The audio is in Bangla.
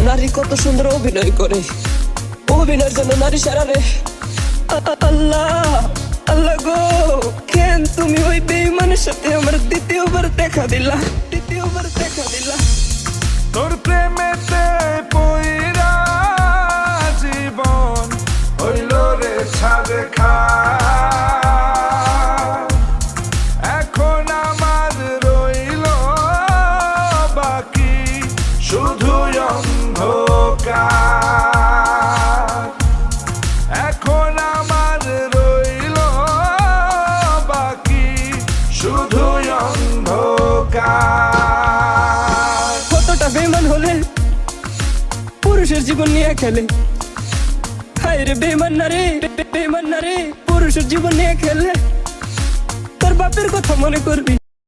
নারী কত সুন্দর অভিনয় করে, অভিনয়ের জন্য নারী সারা রে। আল্লাহ আল্লাহ গো, কেন তুমি ওই বেঈমানের সাথে আমার দ্বিতীয়বার দেখা দিলা? তোর প্রেমেতে পইরা জীবন হইল রে ছাড়ে খা। এখন আমার রইল বাকি শুধু অন্ধকার। এখন আমার রইল বাকি শুধু অন্ধকার। কতটা বেঈমান হলে পুরুষের জীবন নিয়ে খেলে। হায় রে বেঈমান না রে, পুরুষের জীবন নিয়ে খেলে। তোর বাপের কথা মনে করবি।